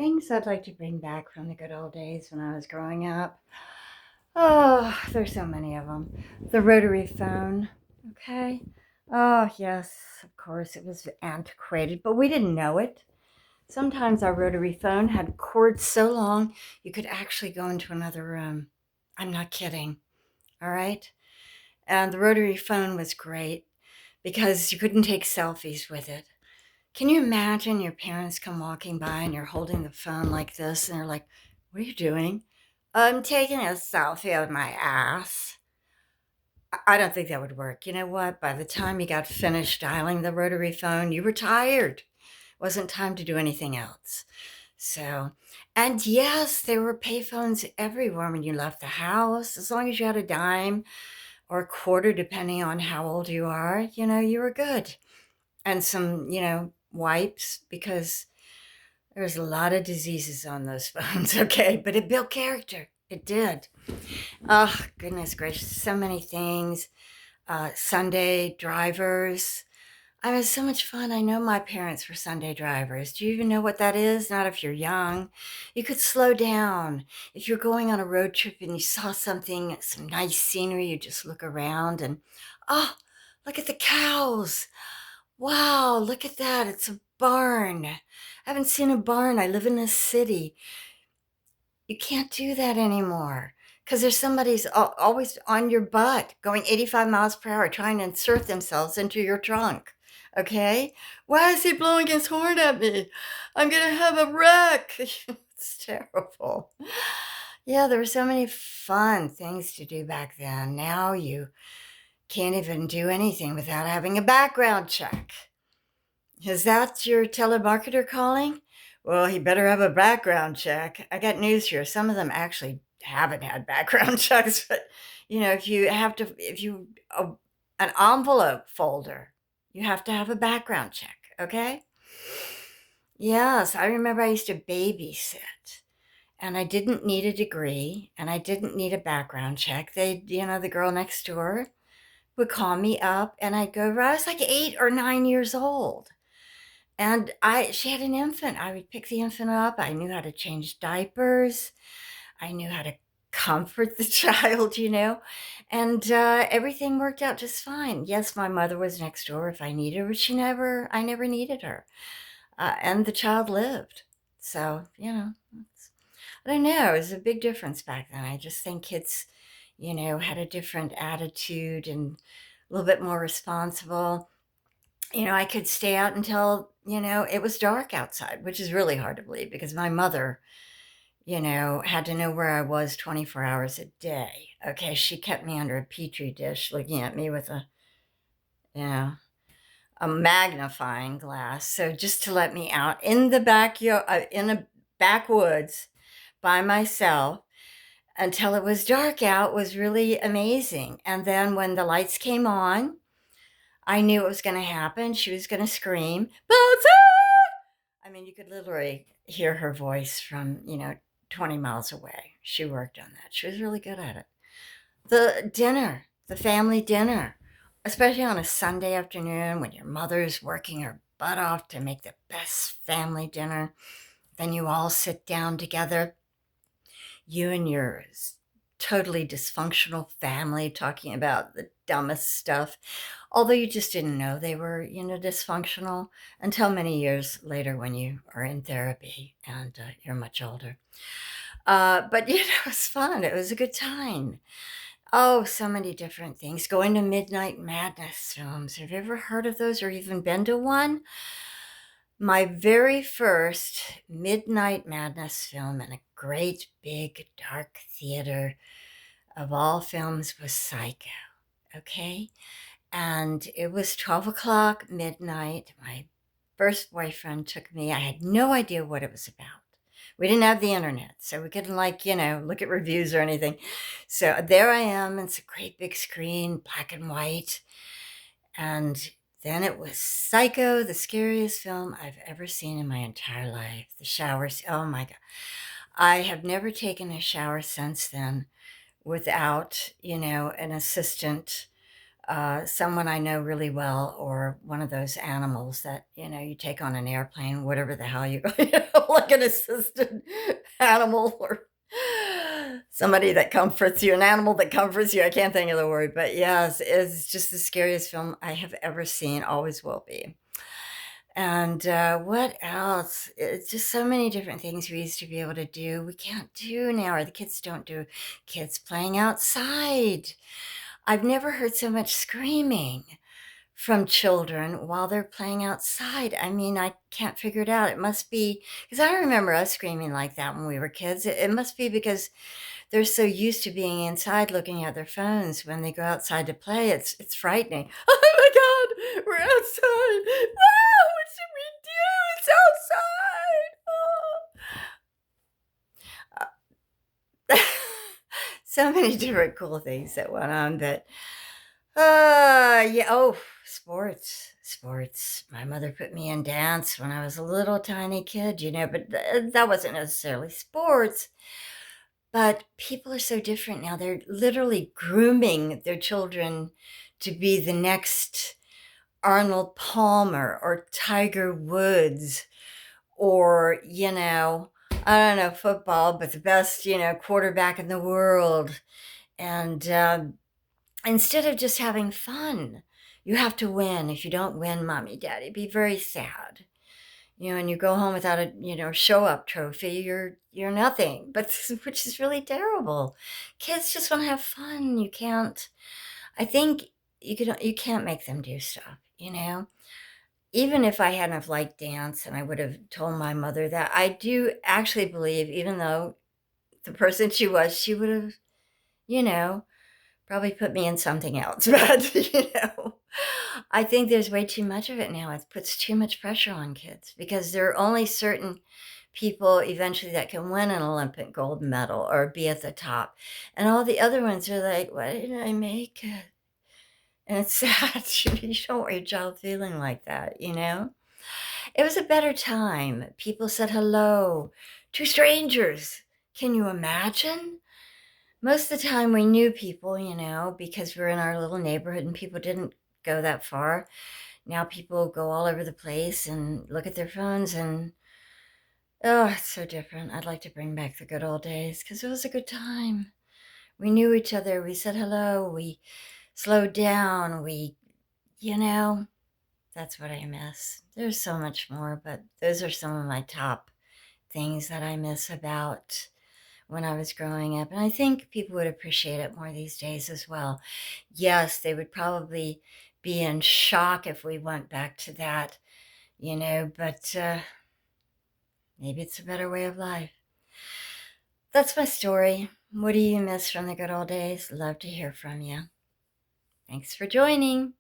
Things I'd like to bring back from the good old days when I was growing up. Oh, there's so many of them. The rotary phone, okay? Oh, yes, of course, it was antiquated, but we didn't know it. Sometimes our rotary phone had cords so long you could actually go into another room. I'm not kidding, all right? And the rotary phone was great because you couldn't take selfies with it. Can you imagine your parents come walking by and you're holding the phone like this and they're like, "What are you doing?" "I'm taking a selfie of my ass." I don't think that would work. You know what? By the time you got finished dialing the rotary phone, you were tired. Wasn't time to do anything else. So, and yes, there were payphones everywhere when you left the house. As long as you had a dime or a quarter, depending on how old you are, you were good. And some, wipes because there's a lot of diseases on those phones, okay? But it built character. It did. Oh, goodness gracious. So many things. Sunday drivers. I mean, so much fun. I know my parents were Sunday drivers. Do you even know what that is? Not if you're young. You could slow down. If you're going on a road trip and you saw something, some nice scenery, you just look around and, oh, look at the cows. Wow, look at that. It's a barn. I haven't seen a barn. I live in a city. You can't do that anymore because there's somebody's always on your butt going 85 miles per hour trying to insert themselves into your trunk. Okay? Why is he blowing his horn at me? I'm going to have a wreck. It's terrible. Yeah, there were so many fun things to do back then. Now you can't even do anything without having a background check. Is that your telemarketer calling? Well, he better have a background check. I got news here. Some of them actually haven't had background checks, but if you an envelope folder, you have to have a background check, okay? Yes, I remember I used to babysit and I didn't need a degree and I didn't need a background check. The girl next door would call me up and I'd go over. I was like 8 or 9 years old. And she had an infant. I would pick the infant up. I knew how to change diapers. I knew how to comfort the child. And everything worked out just fine. Yes, my mother was next door if I needed her, but I never needed her. And the child lived. So, I don't know. It was a big difference back then. I just think kids, had a different attitude and a little bit more responsible. I could stay out until, it was dark outside, which is really hard to believe because my mother, had to know where I was 24 hours a day. Okay. She kept me under a petri dish looking at me with you know, a magnifying glass. So just to let me out in the backyard, in the backwoods by myself until it was dark out was really amazing. And then when the lights came on, I knew it was going to happen. She was going to scream, "Bootsy!" I mean, you could literally hear her voice from, 20 miles away. She worked on that. She was really good at it. The family dinner, especially on a Sunday afternoon when your mother's working her butt off to make the best family dinner. Then you all sit down together, you and your totally dysfunctional family talking about the dumbest stuff, although you just didn't know they were, dysfunctional until many years later when you are in therapy and you're much older. But, it was fun. It was a good time. Oh, so many different things. Going to Midnight Madness films. Have you ever heard of those or even been to one? My very first Midnight Madness film in a great big dark theater of all films was Psycho. Okay. And it was 12 o'clock midnight. My first boyfriend took me. I had no idea what it was about. We didn't have the internet, so we couldn't, look at reviews or anything. So there I am. It's a great big screen, black and white. And then it was Psycho, the scariest film I've ever seen in my entire life. The showers, oh my God. I have never taken a shower since then without, an assistant someone I know really well, or one of those animals that, you take on an airplane, whatever the hell you, like an assistant animal or somebody that comforts you, an animal that comforts you. I can't think of the word, but yes, it's just the scariest film I have ever seen, always will be. And what else? It's just so many different things we used to be able to do. We can't do now, or the kids don't do. Kids playing outside. I've never heard so much screaming from children while they're playing outside. I mean, I can't figure it out. It must be because I remember us screaming like that when we were kids. It must be because they're so used to being inside looking at their phones. When they go outside to play, it's frightening. Oh my God, we're outside. Ah, what should we do? It's outside. So many different cool things that went on, but yeah. Oh, sports. My mother put me in dance when I was a little tiny kid, but that wasn't necessarily sports. But people are so different now. They're literally grooming their children to be the next Arnold Palmer or Tiger Woods or, I don't know, football, but the best, quarterback in the world. And instead of just having fun, you have to win. If you don't win, mommy, daddy, be very sad. And you go home without a, show up trophy, you're nothing. But which is really terrible. Kids just want to have fun. You can't. I think you can't make them do stuff. Even if I hadn't have liked dance, and I would have told my mother that, I do actually believe, even though the person she was, she would have, you know, probably put me in something else. But, I think there's way too much of it now. It puts too much pressure on kids because there are only certain people eventually that can win an Olympic gold medal or be at the top. And all the other ones are like, why didn't I make it? And it's sad. You don't want your child feeling like that. It was a better time. People said hello to strangers. Can you imagine? Most of the time we knew people, because we're in our little neighborhood and people didn't go that far. Now people go all over the place and look at their phones and, oh, it's so different. I'd like to bring back the good old days because it was a good time. We knew each other. We said hello. We slowed down. You know, that's what I miss. There's so much more, but those are some of my top things that I miss about when I was growing up. And I think people would appreciate it more these days as well. Yes, they would probably be in shock if we went back to that, but maybe it's a better way of life. That's my story. What do you miss from the good old days? Love to hear from you. Thanks for joining.